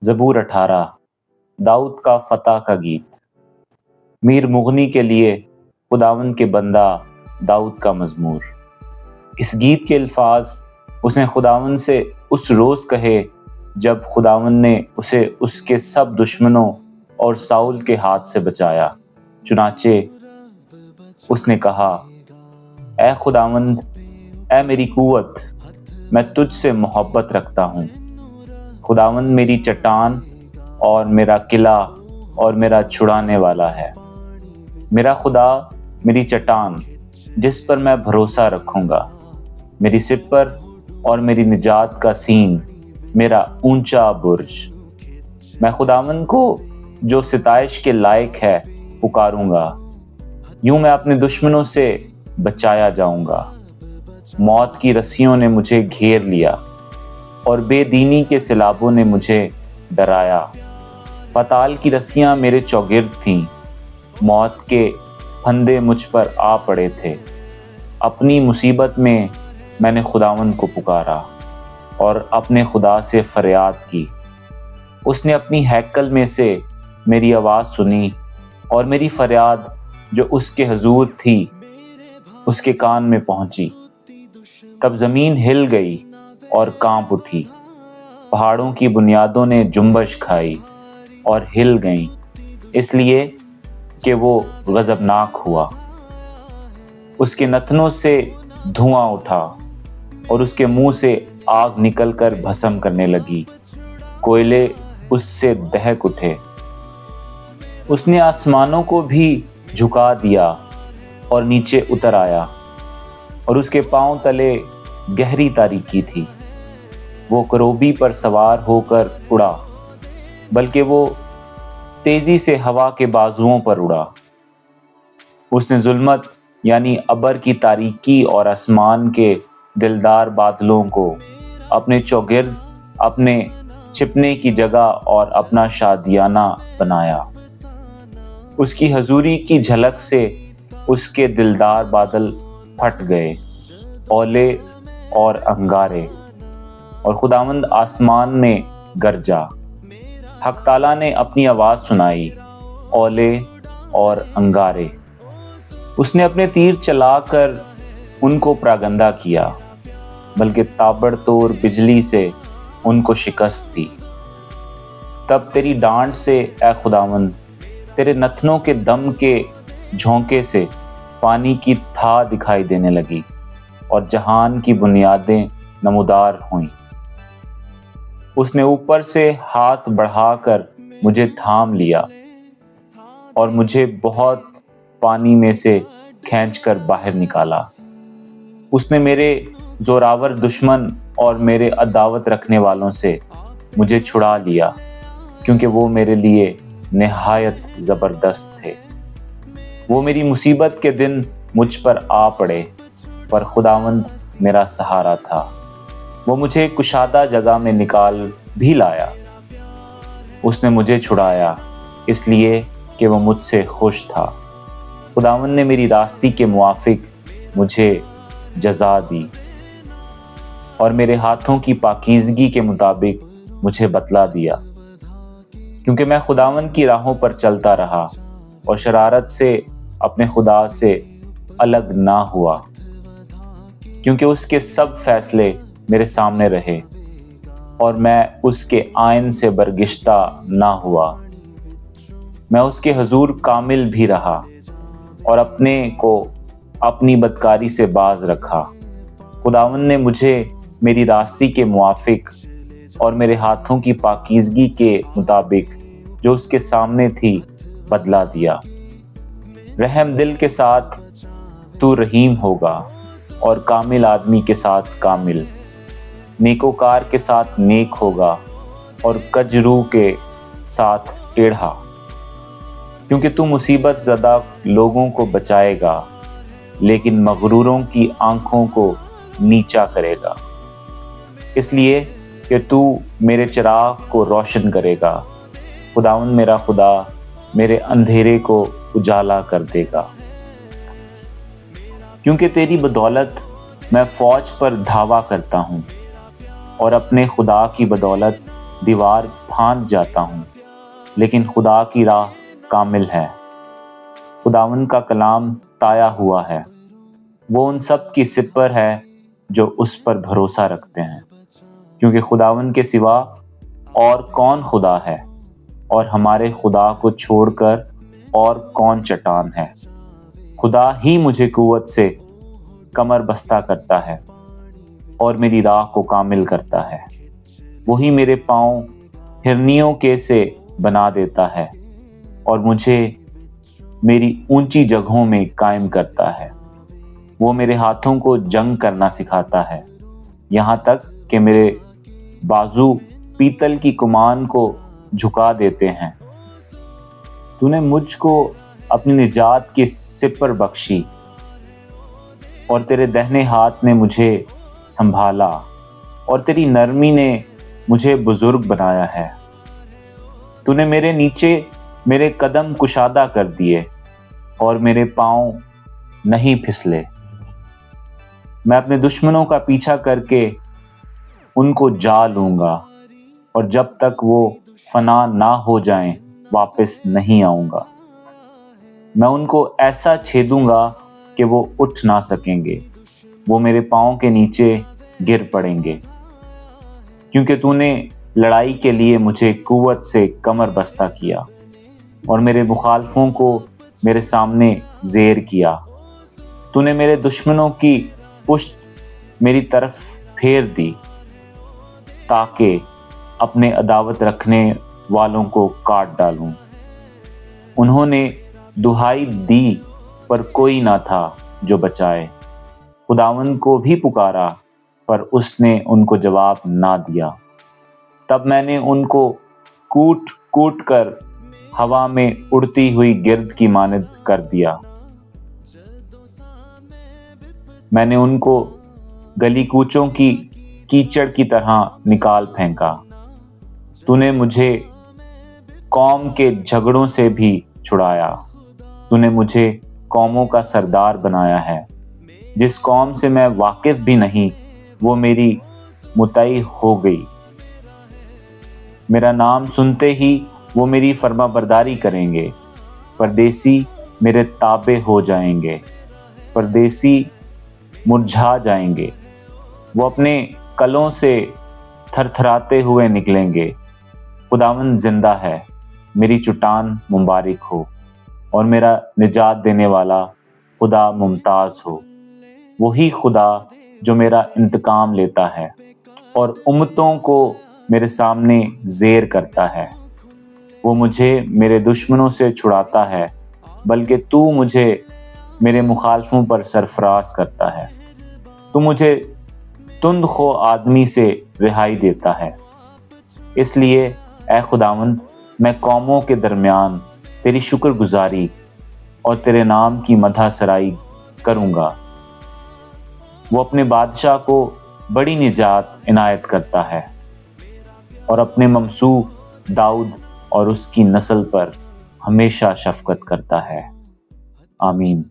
زبور 18 داؤد کا فتح کا گیت۔ میر مغنی کے لیے خداوند کے بندہ داؤد کا مزمور۔ اس گیت کے الفاظ اس نے خداوند سے اس روز کہے جب خداوند نے اسے اس کے سب دشمنوں اور ساؤل کے ہاتھ سے بچایا۔ چنانچہ اس نے کہا، اے خداوند، اے میری قوت، میں تجھ سے محبت رکھتا ہوں۔ خداوند میری چٹان اور میرا قلعہ اور میرا چھڑانے والا ہے۔ میرا خدا میری چٹان جس پر میں بھروسہ رکھوں گا، میری سپر اور میری نجات کا سین، میرا اونچا برج۔ میں خداوند کو جو ستائش کے لائق ہے پکاروں گا، یوں میں اپنے دشمنوں سے بچایا جاؤں گا۔ موت کی رسیوں نے مجھے گھیر لیا اور بے دینی کے سیلابوں نے مجھے ڈرایا۔ پتال کی رسیاں میرے چوگرد تھیں، موت کے پھندے مجھ پر آ پڑے تھے۔ اپنی مصیبت میں نے خداوند کو پکارا اور اپنے خدا سے فریاد کی۔ اس نے اپنی ہیکل میں سے میری آواز سنی اور میری فریاد جو اس کے حضور تھی اس کے کان میں پہنچی۔ تب زمین ہل گئی اور کانپ اٹھی، پہاڑوں کی بنیادوں نے جنبش کھائی اور ہل گئیں، اس لیے کہ وہ غضبناک ہوا۔ اس کے نتنوں سے دھواں اٹھا اور اس کے منہ سے آگ نکل کر بھسم کرنے لگی، کوئلے اس سے دہک اٹھے۔ اس نے آسمانوں کو بھی جھکا دیا اور نیچے اتر آیا، اور اس کے پاؤں تلے گہری تاریکی تھی۔ وہ کروبی پر سوار ہو کر اڑا، بلکہ وہ تیزی سے ہوا کے بازوؤں پر اڑا۔ اس نے ظلمت یعنی ابر کی تاریکی اور آسمان کے دلدار بادلوں کو اپنے چوگرد، اپنے چھپنے کی جگہ اور اپنا شادیانہ بنایا۔ اس کی حضوری کی جھلک سے اس کے دلدار بادل پھٹ گئے، اولے اور انگارے، اور خداوند آسمان میں گرجا۔ حق تعالیٰ نے اپنی آواز سنائی، اولے اور انگارے۔ اس نے اپنے تیر چلا کر ان کو پراگندہ کیا، بلکہ تابڑ توڑ بجلی سے ان کو شکست دی۔ تب تیری ڈانٹ سے اے خداوند، تیرے نتنوں کے دم کے جھونکے سے پانی کی تھا دکھائی دینے لگی اور جہان کی بنیادیں نمودار ہوئیں۔ اس نے اوپر سے ہاتھ بڑھا کر مجھے تھام لیا اور مجھے بہت پانی میں سے کھینچ کر باہر نکالا۔ اس نے میرے زوراور دشمن اور میرے عداوت رکھنے والوں سے مجھے چھڑا لیا، کیونکہ وہ میرے لیے نہایت زبردست تھے۔ وہ میری مصیبت کے دن مجھ پر آ پڑے، پر خداوند میرا سہارا تھا۔ وہ مجھے کشادہ جگہ میں نکال بھی لایا۔ اس نے مجھے چھڑایا اس لیے کہ وہ مجھ سے خوش تھا۔ خداوند نے میری راستی کے موافق مجھے جزا دی اور میرے ہاتھوں کی پاکیزگی کے مطابق مجھے بتلا دیا، کیونکہ میں خداوند کی راہوں پر چلتا رہا اور شرارت سے اپنے خدا سے الگ نہ ہوا، کیونکہ اس کے سب فیصلے میرے سامنے رہے اور میں اس کے آئین سے برگشتہ نہ ہوا۔ میں اس کے حضور کامل بھی رہا اور اپنے کو اپنی بدکاری سے باز رکھا۔ خداوند نے مجھے میری راستی کے موافق اور میرے ہاتھوں کی پاکیزگی کے مطابق جو اس کے سامنے تھی بدلا دیا۔ رحم دل کے ساتھ تو رحیم ہوگا اور کامل آدمی کے ساتھ کامل، نیکوکار کے ساتھ نیک ہوگا اور کجرو کے ساتھ ٹیڑھا، کیونکہ تو مصیبت زدہ لوگوں کو بچائے گا لیکن مغروروں کی آنکھوں کو نیچا کرے گا۔ اس لیے کہ تو میرے چراغ کو روشن کرے گا، خداوند میرا خدا میرے اندھیرے کو اجالا کر دے گا۔ کیونکہ تیری بدولت میں فوج پر دھاوا کرتا ہوں اور اپنے خدا کی بدولت دیوار پھاند جاتا ہوں، لیکن خدا کی راہ کامل ہے۔ خداوند کا کلام تایا ہوا ہے، وہ ان سب کی سپر ہے جو اس پر بھروسہ رکھتے ہیں، کیونکہ خداوند کے سوا اور کون خدا ہے، اور ہمارے خدا کو چھوڑ کر اور کون چٹان ہے۔ خدا ہی مجھے قوت سے کمر بستہ کرتا ہے اور میری راہ کو کامل کرتا ہے۔ وہی میرے پاؤں ہرنیوں کے سے بنا دیتا ہے اور مجھے میری اونچی جگہوں میں قائم کرتا ہے۔ وہ میرے ہاتھوں کو جنگ کرنا سکھاتا ہے، یہاں تک کہ میرے بازو پیتل کی کمان کو جھکا دیتے ہیں۔ تو نے مجھ کو اپنی نجات کی سپر بخشی اور تیرے دہنے ہاتھ نے مجھے سنبھالا، اور تیری نرمی نے مجھے بزرگ بنایا ہے۔ تو نے میرے نیچے میرے قدم کشادہ کر دیے اور میرے پاؤں نہیں پھسلے۔ میں اپنے دشمنوں کا پیچھا کر کے ان کو جا لوں گا، اور جب تک وہ فنا نہ ہو جائیں واپس نہیں آؤں گا۔ میں ان کو ایسا چھیدوں گا کہ وہ اٹھ نہ سکیں گے، وہ میرے پاؤں کے نیچے گر پڑیں گے، کیونکہ تو نے لڑائی کے لیے مجھے قوت سے کمر بستہ کیا اور میرے مخالفوں کو میرے سامنے زیر کیا۔ تو نے میرے دشمنوں کی پشت میری طرف پھیر دی، تاکہ اپنے عداوت رکھنے والوں کو کاٹ ڈالوں۔ انہوں نے دہائی دی پر کوئی نہ تھا جو بچائے، خداوند کو بھی پکارا پر اس نے ان کو جواب نہ دیا۔ تب میں نے ان کو کوٹ کوٹ کر ہوا میں اڑتی ہوئی گرد کی مانند کر دیا۔ میں نے ان کو گلی کوچوں کی کیچڑ کی طرح نکال پھینکا۔ تو نے مجھے قوم کے جھگڑوں سے بھی چھڑایا۔ تو نے مجھے قوموں کا سردار بنایا ہے۔ جس قوم سے میں واقف بھی نہیں وہ میری مطیع ہو گئی۔ میرا نام سنتے ہی وہ میری فرما برداری کریں گے۔ پردیسی میرے تابع ہو جائیں گے، پردیسی مرجھا جائیں گے، وہ اپنے کلوں سے تھر تھراتے ہوئے نکلیں گے۔ خداوند زندہ ہے، میری چٹان مبارک ہو، اور میرا نجات دینے والا خدا ممتاز ہو۔ وہی خدا جو میرا انتقام لیتا ہے اور امتوں کو میرے سامنے زیر کرتا ہے۔ وہ مجھے میرے دشمنوں سے چھڑاتا ہے، بلکہ تو مجھے میرے مخالفوں پر سرفراز کرتا ہے۔ تو مجھے تند خو آدمی سے رہائی دیتا ہے۔ اس لیے اے خداوند، میں قوموں کے درمیان تیری شکر گزاری اور تیرے نام کی مدح سرائی کروں گا۔ وہ اپنے بادشاہ کو بڑی نجات عنایت کرتا ہے اور اپنے ممسوح داؤد اور اس کی نسل پر ہمیشہ شفقت کرتا ہے۔ آمین۔